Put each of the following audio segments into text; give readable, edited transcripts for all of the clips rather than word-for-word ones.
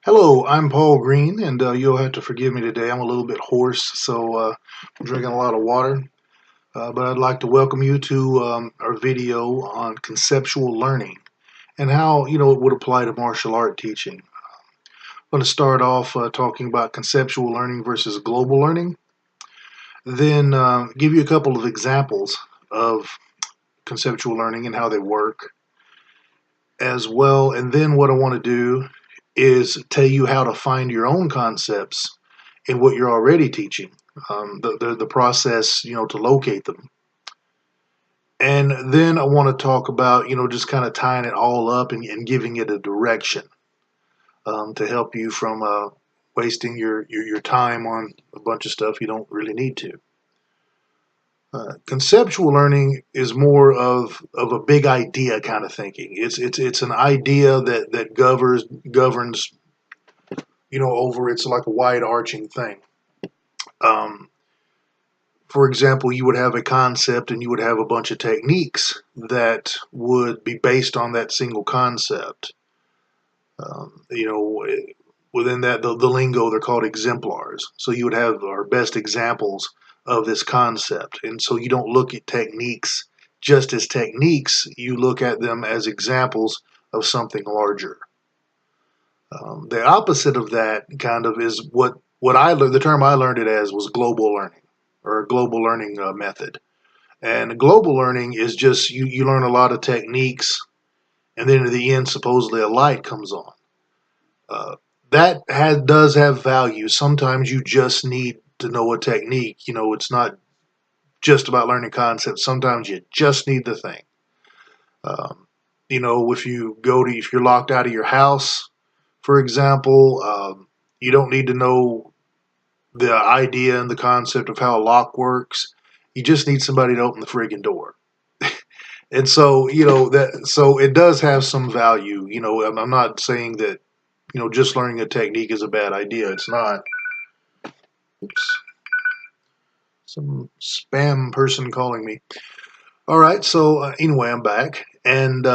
Hello, I'm Paul Green, and you'll have to forgive me today. I'm a little bit hoarse, so I'm drinking a lot of water. But I'd like to welcome you to our video on conceptual learning and how it would apply to martial art teaching. I'm going to start off talking about conceptual learning versus global learning, then give you a couple of examples of conceptual learning and how they work as well. And then what I want to do is tell you how to find your own concepts in what you're already teaching, the process, to locate them. And then I want to talk about, just kind of tying it all up and giving it a direction to help you from wasting your time on a bunch of stuff you don't really need to. Conceptual learning is more of a big idea kind of thinking. It's an idea that governs over. It's like a wide arching thing. Um, for example, you would have a concept and you would have a bunch of techniques that would be based on that single concept. Within that, the lingo, they're called exemplars. So you would have our best examples of this concept. And so you don't look at techniques just as techniques, you look at them as examples of something larger. The opposite of that kind of is what I learned. The term I learned it as was global learning, or a global learning method. And global learning is just you learn a lot of techniques, and then at the end, supposedly a light comes on. Does have value. Sometimes you just need to know a technique. It's not just about learning concepts. Sometimes you just need the thing. If you're locked out of your house, for example, you don't need to know the idea and the concept of how a lock works. You just need somebody to open the friggin' door. And so, so it does have some value. I'm not saying that, just learning a technique is a bad idea. It's not. Oops. Some spam person calling me. All right. So, anyway, I'm back. And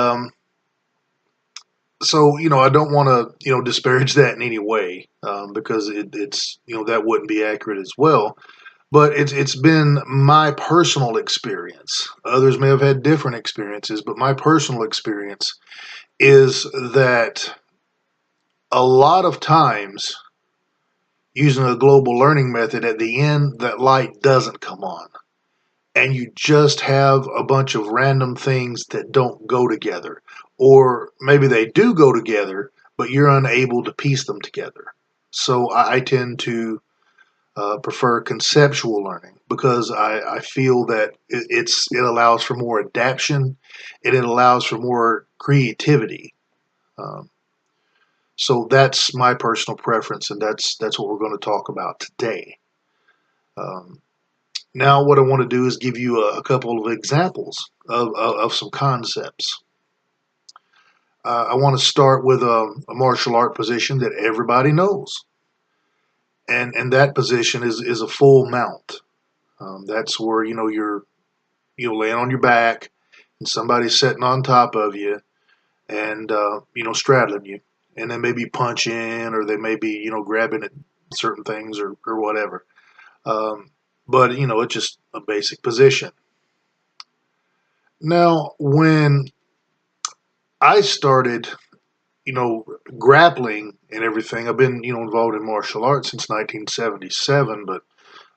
so, I don't want to, disparage that in any way because it's, that wouldn't be accurate as well. But it's been my personal experience. Others may have had different experiences, but my personal experience is that a lot of times using a global learning method, at the end, that light doesn't come on. And you just have a bunch of random things that don't go together. Or maybe they do go together, but you're unable to piece them together. So I tend to prefer conceptual learning because I feel that it allows for more adaptation and it allows for more creativity. Um, so that's my personal preference, and that's what we're going to talk about today. Um, Now, what I want to do is give you a couple of examples of some concepts. I want to start with a martial art position that everybody knows, and that position is a full mount. That's where you're laying on your back, and somebody's sitting on top of you, and straddling you, and they may be punching, or they may be grabbing at certain things or whatever. But it's just a basic position. Now, when I started, grappling and everything, I've been, involved in martial arts since 1977. But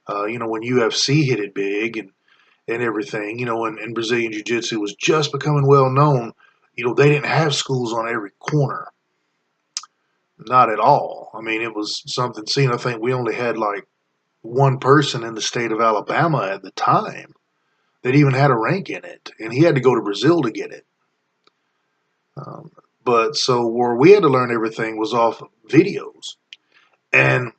when UFC hit it big and everything, and Brazilian Jiu Jitsu was just becoming well known, they didn't have schools on every corner. Not at all. I mean, it was something seen. I think we only had like one person in the state of Alabama at the time that even had a rank in it, and he had to go to Brazil to get it. Um, but so where we had to learn everything was off of videos, and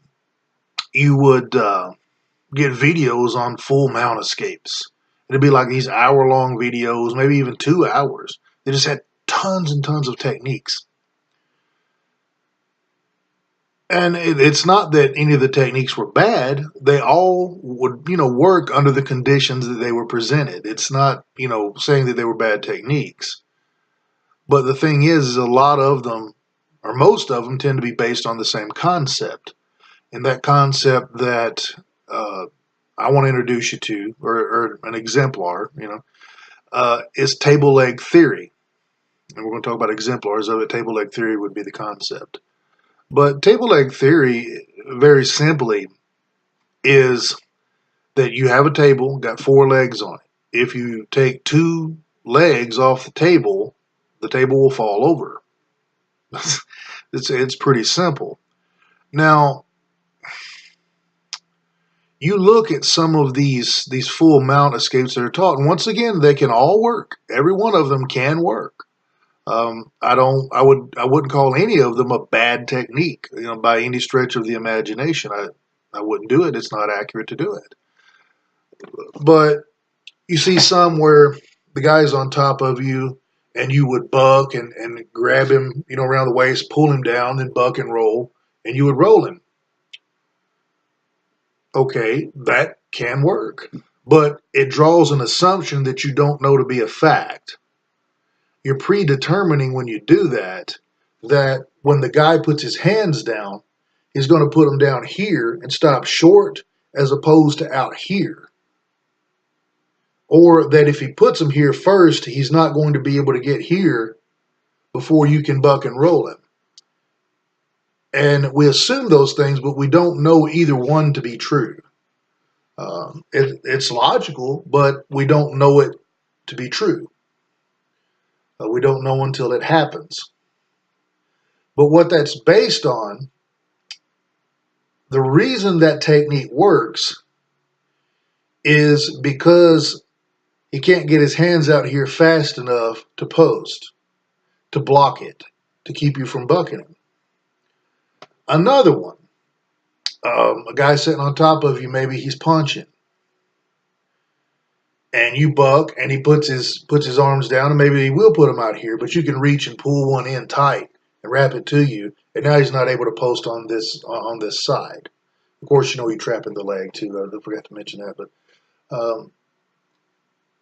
you would get videos on full mount escapes. It'd be like these hour-long videos, maybe even 2 hours. They just had tons and tons of techniques. And it's not that any of the techniques were bad. They all would, work under the conditions that they were presented. It's not, saying that they were bad techniques. But the thing is a lot of them or most of them tend to be based on the same concept. And that concept that I want to introduce you to, or an exemplar, is table leg theory. And we're going to talk about exemplars of it. Table leg theory would be the concept. But table leg theory, very simply, is that you have a table, got 4 legs on it. If you take 2 legs off the table will fall over. It's pretty simple. Now, you look at some of these full mount escapes that are taught, and once again, they can all work. Every one of them can work. I wouldn't call any of them a bad technique, by any stretch of the imagination. I wouldn't do it. It's not accurate to do it. But you see some where the guy's on top of you, and you would buck and grab him, around the waist, pull him down, then buck and roll, and you would roll him. Okay, that can work, but it draws an assumption that you don't know to be a fact. You're predetermining when you do that when the guy puts his hands down, he's going to put them down here and stop short as opposed to out here. Or that if he puts them here first, he's not going to be able to get here before you can buck and roll him. And we assume those things, but we don't know either one to be true. It's logical, but we don't know it to be true. We don't know until it happens. But what that's based on, the reason that technique works is because he can't get his hands out here fast enough to post, to block it, to keep you from bucking him. Another one, a guy sitting on top of you, maybe he's punching. And you buck, and he puts his arms down, and maybe he will put them out here, but you can reach and pull one in tight and wrap it to you, and now he's not able to post on this side. Of course, you're trapping the leg too. I forgot to mention that, but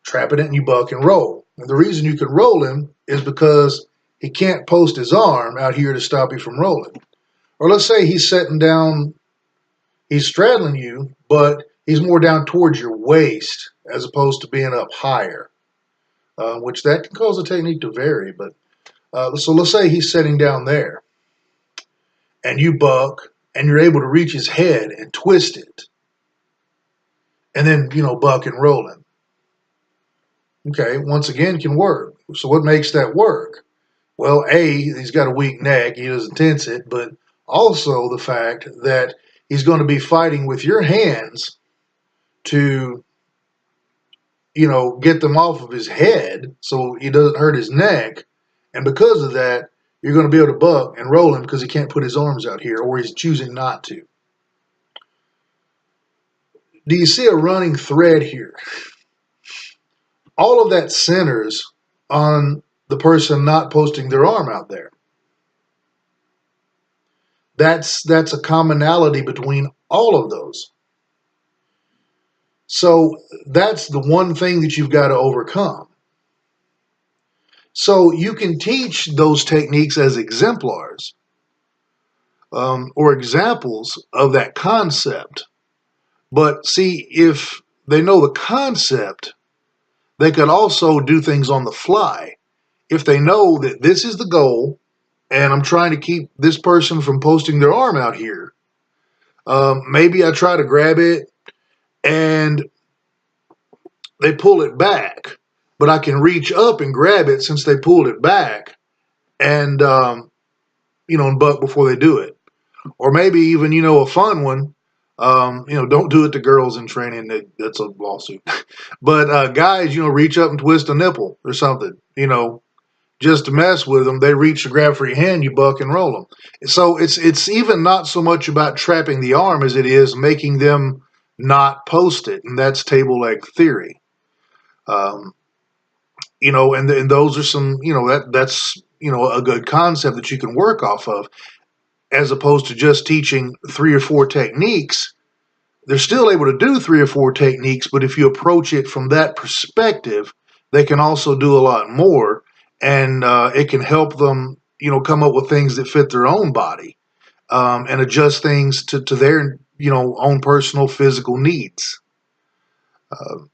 trapping it and you buck and roll. And the reason you can roll him is because he can't post his arm out here to stop you from rolling. Or let's say he's sitting down, he's straddling you, but he's more down towards your waist as opposed to being up higher, which that can cause the technique to vary. But so let's say he's sitting down there, and you buck, and you're able to reach his head and twist it, and then buck and roll him. Okay, once again, can work. So what makes that work? Well, A, he's got a weak neck, he doesn't tense it, but also the fact that he's going to be fighting with your hands to, get them off of his head so he doesn't hurt his neck. And because of that, you're going to be able to buck and roll him because he can't put his arms out here, or he's choosing not to. Do you see a running thread here? All of that centers on the person not posting their arm out there. That's a commonality between all of those. So that's the one thing that you've got to overcome. So you can teach those techniques as exemplars or examples of that concept. But see, if they know the concept, they could also do things on the fly. If they know that this is the goal, and I'm trying to keep this person from posting their arm out here, maybe I try to grab it and they pull it back, but I can reach up and grab it since they pulled it back and, and buck before they do it. Or maybe even, a fun one, don't do it to girls in training. That's a lawsuit. But guys, reach up and twist a nipple or something, just to mess with them. They reach to grab for your hand, you buck and roll them. So it's even not so much about trapping the arm as it is making them not post it, and that's table leg theory. And those are some, that's a good concept that you can work off of, as opposed to just teaching 3 or 4 techniques. They're still able to do 3 or 4 techniques, but if you approach it from that perspective, they can also do a lot more, and it can help them, come up with things that fit their own body, and adjust things to their, own personal physical needs. Uh,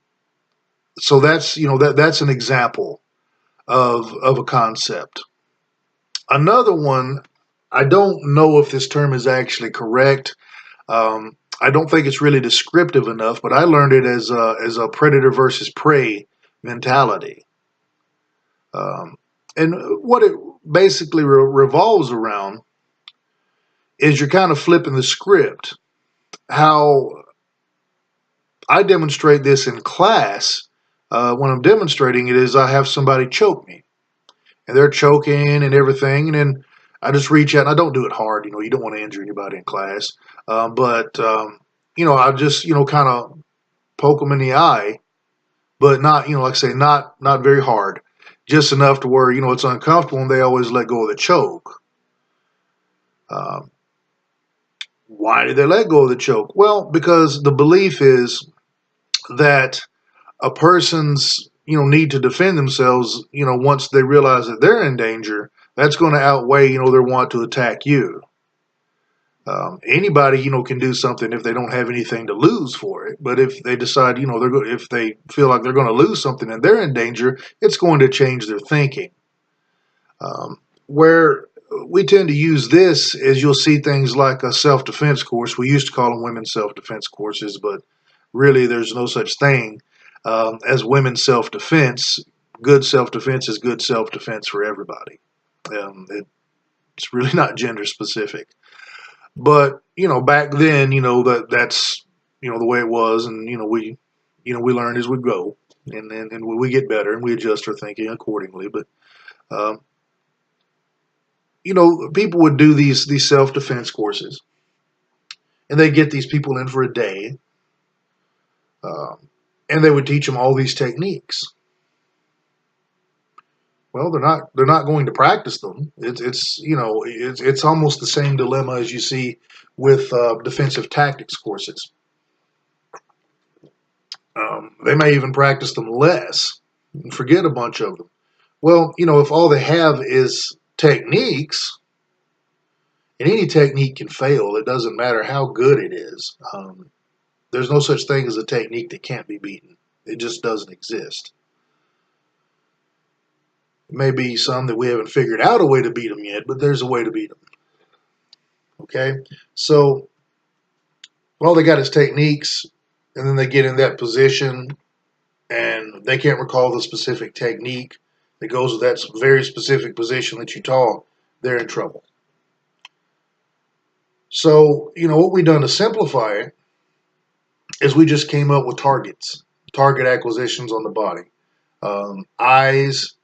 so that's, that's an example of a concept. Another one, I don't know if this term is actually correct. I don't think it's really descriptive enough, but I learned it as a predator versus prey mentality. Um, and what it basically revolves around is you're kind of flipping the script. How I demonstrate this in class, when I'm demonstrating it, is I have somebody choke me, and they're choking and everything, and then I just reach out, and I don't do it hard. You don't want to injure anybody in class, but I just kind of poke them in the eye, but not, like I say, not very hard, just enough to where it's uncomfortable, and they always let go of the choke. Um, why did they let go of the choke? Well, because the belief is that a person's need to defend themselves, once they realize that they're in danger, that's going to outweigh their want to attack you. Anybody can do something if they don't have anything to lose for it, but if they decide if they feel like they're going to lose something and they're in danger, it's going to change their thinking. Where we tend to use this is, you'll see things like a self-defense course. We used to call them women's self-defense courses, but really there's no such thing as women's self-defense. Good self-defense is good self-defense for everybody. It's really not gender specific. But back then, that's the way it was, and we learn as we go, and we get better, and we adjust our thinking accordingly. But um, people would do these self defense courses, and they get these people in for a day, um, and they would teach them all these techniques. Well, they're not going to practice them. It's almost the same dilemma as you see with defensive tactics courses. They may even practice them less and forget a bunch of them. Well, if all they have is techniques, and any technique can fail, it doesn't matter how good it is. There's no such thing as a technique that can't be beaten. It just doesn't exist. It may be some that we haven't figured out a way to beat them yet, but there's a way to beat them. Okay? So, all they got is techniques, and then they get in that position, and they can't recall the specific technique that goes with that very specific position that you taught, they're in trouble. So, what we've done to simplify it is we just came up with target acquisitions on the body. Eyes,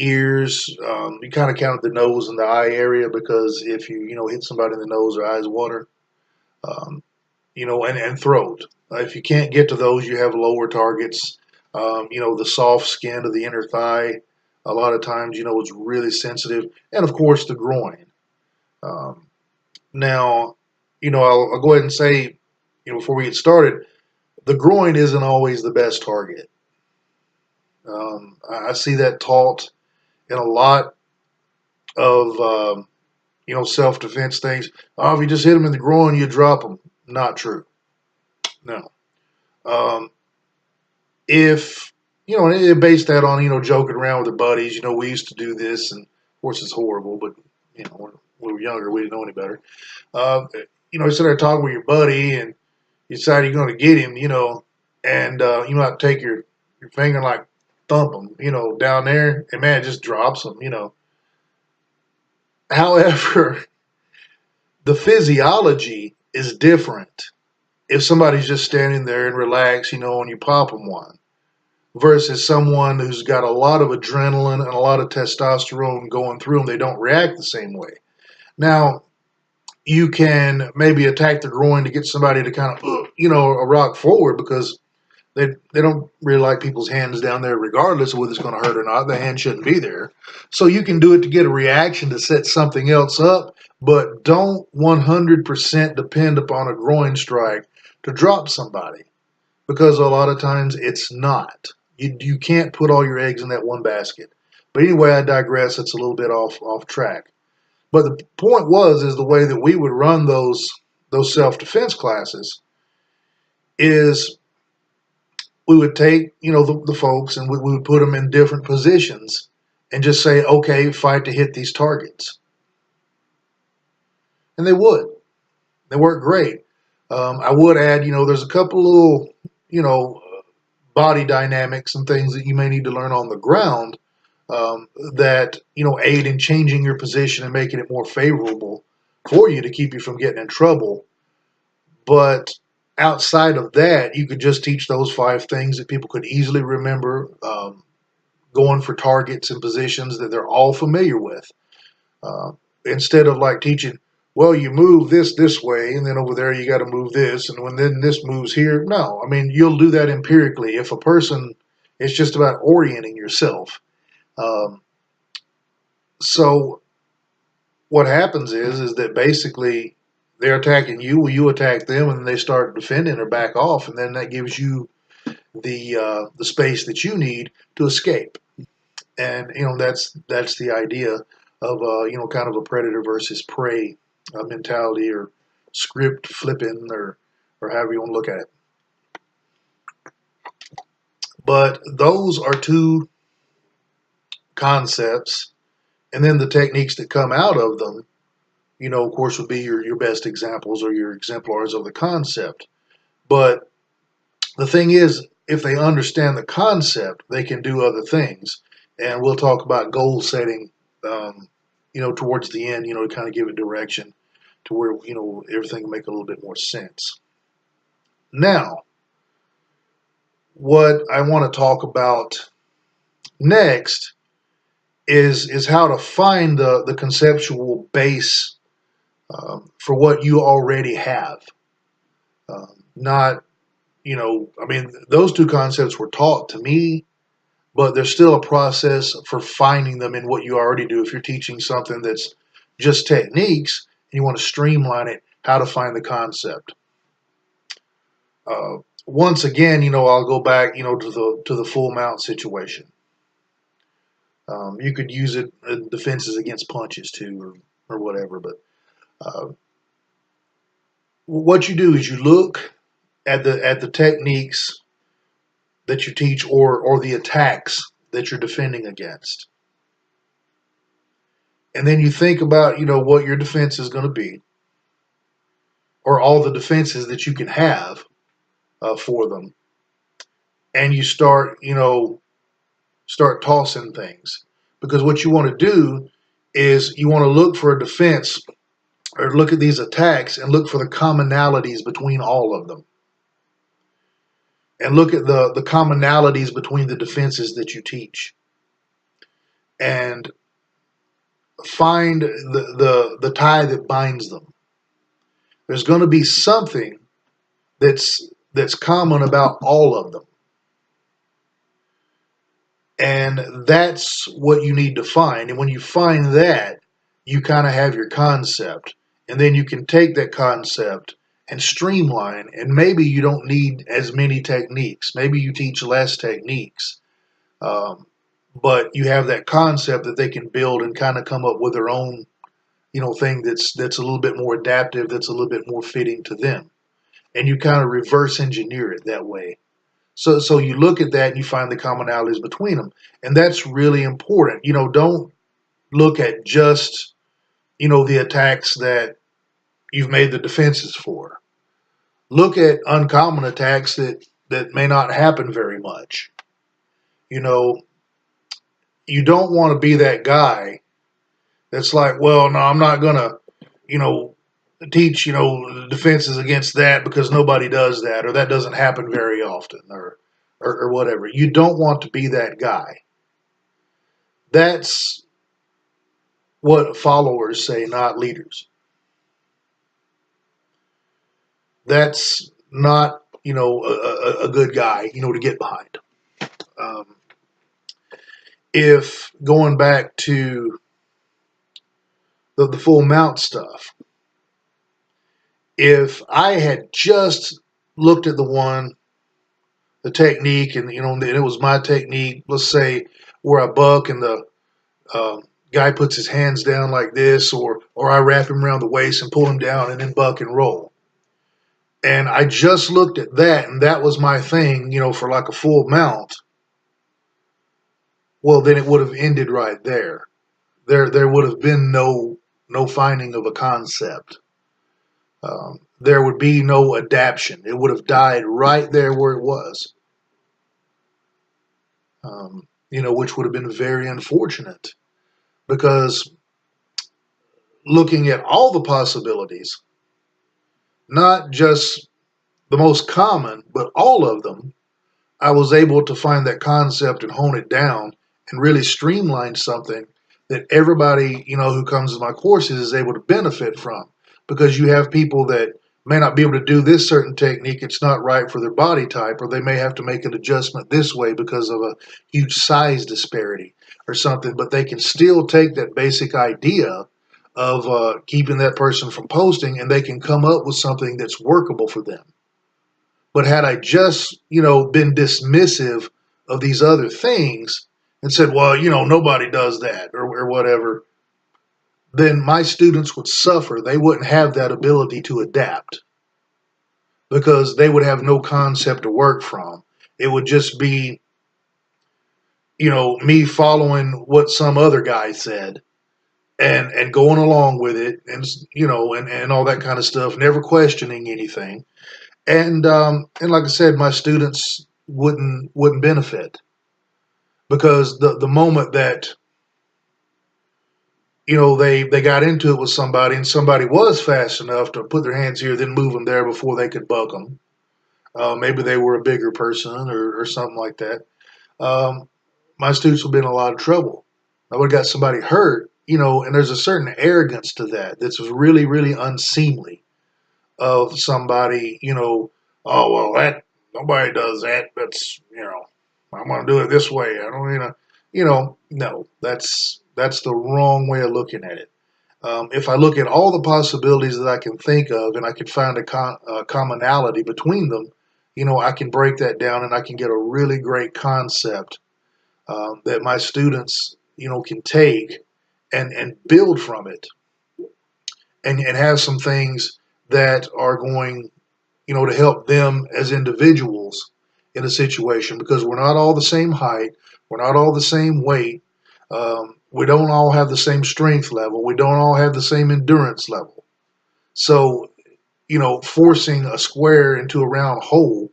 ears, you kind of counted the nose and the eye area, because if you hit somebody in the nose, their eyes water. And throat. If you can't get to those, you have lower targets. The soft skin of the inner thigh, a lot of times, it's really sensitive. And of course, the groin. Um, Now, I'll go ahead and say, before we get started, the groin isn't always the best target. I see that taught in a lot of, self-defense things. Oh, if you just hit them in the groin, you drop them. Not true. No. Um, if and it based that on joking around with their buddies. We used to do this, and of course it's horrible, but when we were younger, we didn't know any better. You sit there talking with your buddy, and you decide you're going to get him, and you might take your finger and like thump him, down there, and man, it just drops him. However, the physiology is different if somebody's just standing there and relaxed, and you pop them one, versus someone who's got a lot of adrenaline and a lot of testosterone going through them. They don't react the same way. Now, you can maybe attack the groin to get somebody to kind of, a rock forward, because they don't really like people's hands down there, regardless of whether it's going to hurt or not. The hand shouldn't be there. So you can do it to get a reaction to set something else up, but don't 100% depend upon a groin strike to drop somebody, because a lot of times it's not. You can't put all your eggs in that one basket. But anyway, I digress. It's a little bit off track. But the point is the way that we would run those self-defense classes is we would take, the folks and we would put them in different positions and just say, okay, fight to hit these targets. And they would. They work great. I would add, there's a couple little, body dynamics and things that you may need to learn on the ground that, aid in changing your position and making it more favorable for you to keep you from getting in trouble. But outside of that, you could just teach those 5 things that people could easily remember, going for targets and positions that they're all familiar with. Uh, Instead of like teaching, well, you move this way, and then over there you got to move this, and when then this moves here. No, I mean you'll do that empirically. If a person, it's just about orienting yourself. Um, so what happens is that basically they're attacking you, well, you attack them, and they start defending or back off, and then that gives you the space that you need to escape. And that's the idea of kind of a predator versus prey mentality, or script flipping, or however you want to look at it. But those are 2 concepts, and then the techniques that come out of them, of course, would be your best examples or your exemplars of the concept. But the thing is, if they understand the concept, they can do other things. And we'll talk about goal setting, towards the end, to kind of give it direction to where, everything will make a little bit more sense. Now, what I want to talk about next is how to find the conceptual base for what you already have. Not, I mean, those 2 concepts were taught to me, but there's still a process for finding them in what you already do. If you're teaching something that's just techniques and you want to streamline it, how to find the concept. Once again, I'll go back, to the full mount situation. You could use it in defenses against punches too, or whatever. But what you do is you look at the techniques that you teach, or the attacks that you're defending against, and then you think about what your defense is going to be, or all the defenses that you can have for them, and you start tossing things, because what you want to do is you want to look for a defense, or look at these attacks and look for the commonalities between all of them, and look at the commonalities between the defenses that you teach, and find the tie that binds them. There's going to be something that's common about all of them. And that's what you need to find. And when you find that, you kind of have your concept. And then you can take that concept and streamline. And maybe you don't need as many techniques. Maybe you teach less techniques. But you have that concept that they can build and kind of come up with their own, thing that's a little bit more adaptive, that's a little bit more fitting to them. And you kind of reverse engineer it that way. So you look at that and you find the commonalities between them. And that's really important. Don't look at just, the attacks that you've made the defenses for. Look at uncommon attacks that may not happen very much. You know, you don't want to be that guy that's like, well, no, I'm not going to, you know, teach, defenses against that because nobody does that, or that doesn't happen very often, or whatever. You don't want to be that guy. That's what followers say, not leaders. That's not, a good guy, to get behind. Um, if going back to the full mount stuff, if I had just looked at the technique, and it was my technique, let's say where I buck and guy puts his hands down like this, or I wrap him around the waist and pull him down and then buck and roll. And I just looked at that, and that was my thing, for like a full mount. Well, then it would have ended right there. There would have been no finding of a concept. There would be no adaption. It would have died right there where it was. Which would have been very unfortunate because looking at all the possibilities, not just the most common, but all of them, I was able to find that concept and hone it down and really streamline something that everybody, who comes to my courses is able to benefit from. Because you have people that may not be able to do this certain technique, it's not right for their body type, or they may have to make an adjustment this way because of a huge size disparity or something, but they can still take that basic idea of keeping that person from posting and they can come up with something that's workable for them. But had I just, been dismissive of these other things and said, well, nobody does that or whatever, then my students would suffer. They wouldn't have that ability to adapt because they would have no concept to work from. It would just be, me following what some other guy said and going along with it and all that kind of stuff, never questioning anything. And like I said, my students wouldn't benefit because the moment that they got into it with somebody and somebody was fast enough to put their hands here, then move them there before they could buck them. Maybe they were a bigger person or something like that. Um, my students would be in a lot of trouble. I would have got somebody hurt, and there's a certain arrogance to that that's really, really unseemly of somebody, oh, well, that nobody does that. That's, I'm going to do it this way. I don't, no, that's the wrong way of looking at it. If I look at all the possibilities that I can think of and I can find a commonality between them, I can break that down and I can get a really great concept that my students, can take and build from it and have some things that are going, to help them as individuals in a situation because we're not all the same height, we're not all the same weight, we don't all have the same strength level, we don't all have the same endurance level. So, forcing a square into a round hole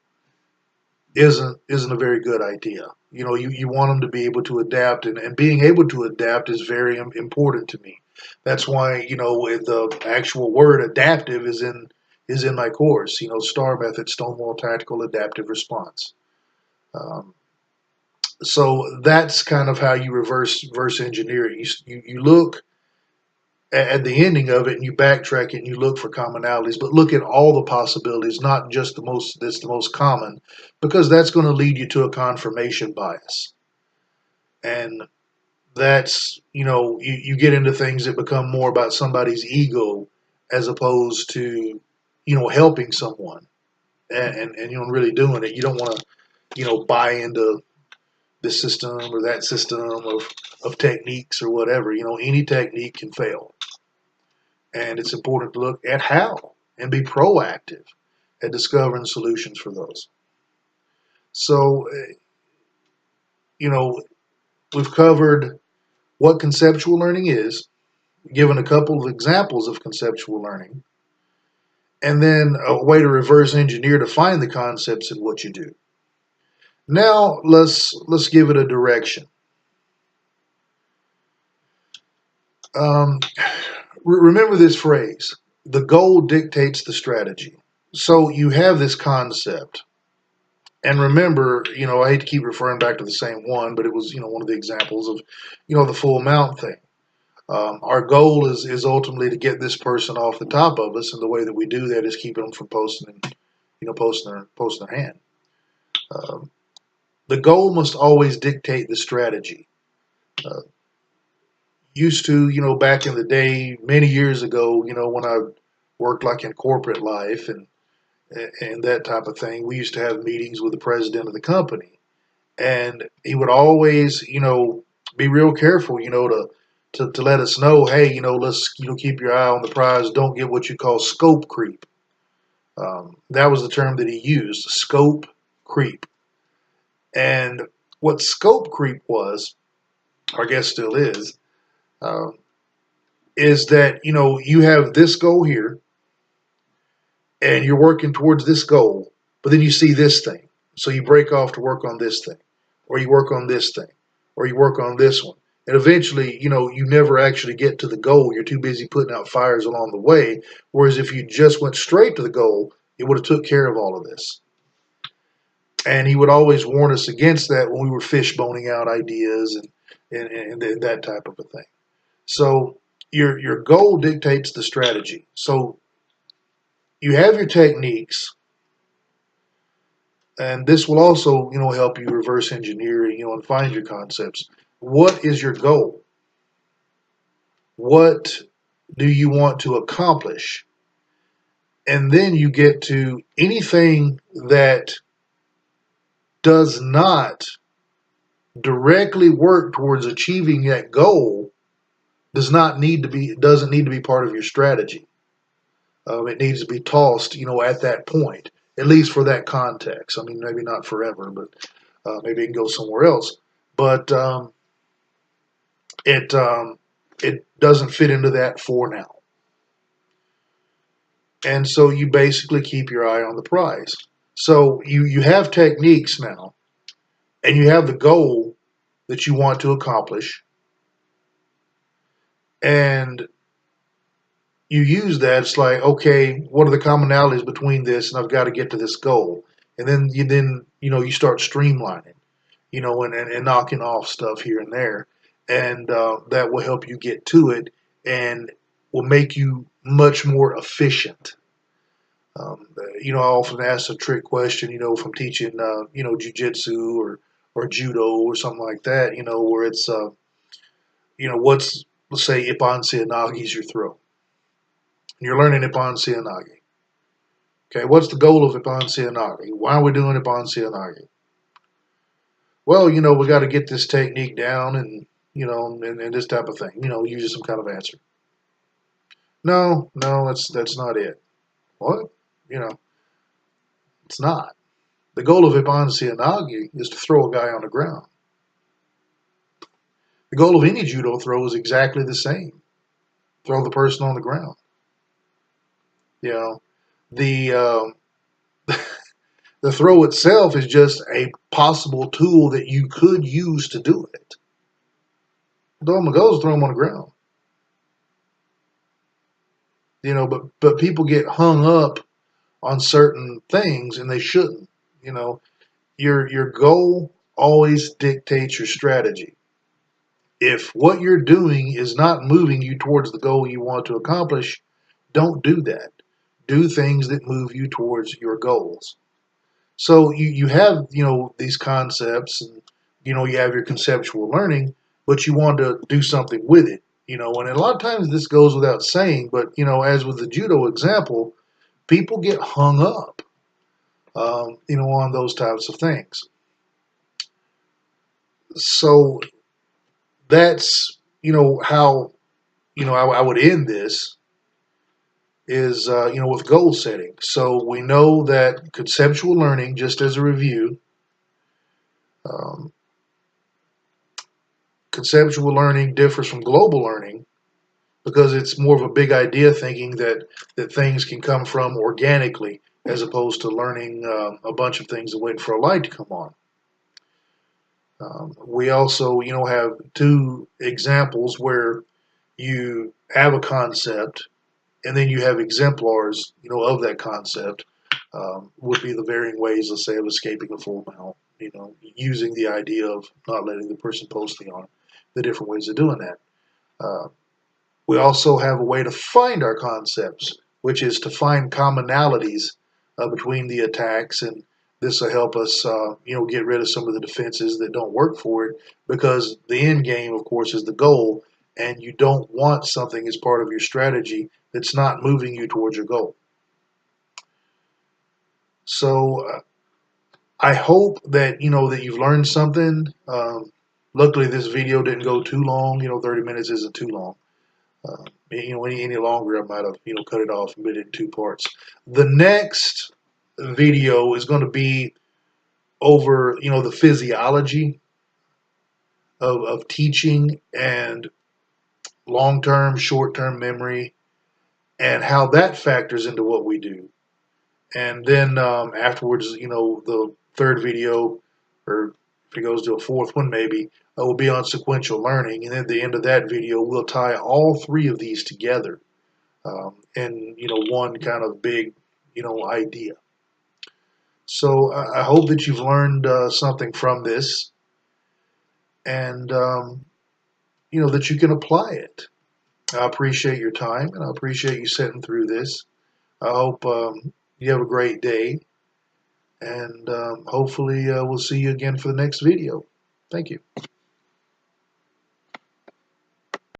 isn't a very good idea. You want them to be able to adapt, and being able to adapt is very important to me. That's why the actual word adaptive is in my course. STAR method, Stonewall Tactical Adaptive Response. Um, so that's kind of how you reverse engineer it. You look at the ending of it and you backtrack it and you look for commonalities, but look at all the possibilities, not just that's the most common, because that's going to lead you to a confirmation bias. And that's, you get into things that become more about somebody's ego as opposed to, helping someone and really doing it. You don't want to, buy into this system or that system of techniques or whatever. Any technique can fail. And it's important to look at how and be proactive at discovering solutions for those. So, we've covered what conceptual learning is, given a couple of examples of conceptual learning, and then a way to reverse engineer to find the concepts in what you do. Now, let's give it a direction. Um, remember this phrase: the goal dictates the strategy. So you have this concept. And remember, I hate to keep referring back to the same one, but it was, one of the examples of, the full mount thing. Our goal is ultimately to get this person off the top of us, and the way that we do that is keeping them from posting, posting their hand. Um, the goal must always dictate the strategy. Uh, Used to, back in the day, many years ago, when I worked like in corporate life and that type of thing, we used to have meetings with the president of the company. And he would always, be real careful, to let us know, hey, let's keep your eye on the prize. Don't get what you call scope creep. That was the term that he used, scope creep. And what scope creep was, or I guess still uh, is that you have this goal here, and you're working towards this goal, but then you see this thing, so you break off to work on this thing, or you work on this thing, or you work on this one, and eventually, you never actually get to the goal. You're too busy putting out fires along the way. Whereas if you just went straight to the goal, it would have took care of all of this. And he would always warn us against that when we were fishboning out ideas and that type of a thing. So your goal dictates the strategy. So you have your techniques, and this will also help you reverse engineer and find your concepts. What is your goal? What do you want to accomplish? And then you get to anything that does not directly work towards achieving that goal doesn't need to be part of your strategy. It needs to be tossed, at that point, at least for that context. I mean, maybe not forever, but maybe it can go somewhere else. But it doesn't fit into that for now. And so you basically keep your eye on the prize. So you have techniques now, and you have the goal that you want to accomplish, and you use that. It's like, okay, what are the commonalities between this, and I've got to get to this goal. And then you start streamlining, and knocking off stuff here and there, and that will help you get to it, and will make you much more efficient. I often ask a trick question, from teaching, jujitsu or judo or something like that, where it's, let's say Ippon Seoinage is your throw. You're learning Ippon Seoinage. Okay, what's the goal of Ippon Seoinage? Why are we doing Ippon Seoinage? Well, we got to get this technique down, and this type of thing. Usually some kind of answer. No, no, that's not it. What? You know, it's not. The goal of Ippon Seoinage is to throw a guy on the ground. The goal of any judo throw is exactly the same. Throw the person on the ground. You know, the the throw itself is just a possible tool that you could use to do it. The ultimate goal is to throw them on the ground. But people get hung up on certain things, and they shouldn't. You know, your goal always dictates your strategy. If what you're doing is not moving you towards the goal you want to accomplish, don't do that. Do things that move you towards your goals. So you have, these concepts, and, you have your conceptual learning, but you want to do something with it, and a lot of times this goes without saying, but, as with the judo example, people get hung up, on those types of things. So that's, how, I would end this is, with goal setting. So we know that conceptual learning, just as a review, um, conceptual learning differs from global learning because it's more of a big idea thinking that things can come from organically as opposed to learning a bunch of things and waiting for a light to come on. We also, have two examples where you have a concept and then you have exemplars, of that concept. Would be the varying ways, let's say, of escaping a full mount, using the idea of not letting the person post the arm, the different ways of doing that. Uh, we also have a way to find our concepts, which is to find commonalities between the attacks, and this will help us, get rid of some of the defenses that don't work for it, because the end game, of course, is the goal, and you don't want something as part of your strategy that's not moving you towards your goal. So I hope that that you've learned something. Luckily, this video didn't go too long. 30 minutes isn't too long. Any longer, I might have, cut it off and put it in two parts. The next video is going to be over, the physiology of teaching and long-term, short-term memory and how that factors into what we do. And then afterwards, the third video, or if it goes to a fourth one maybe, will be on sequential learning. And at the end of that video, we'll tie all three of these together in, one kind of big, idea. So I hope that you've learned something from this and, that you can apply it. I appreciate your time and I appreciate you sitting through this. I hope you have a great day. And hopefully we'll see you again for the next video. Thank you.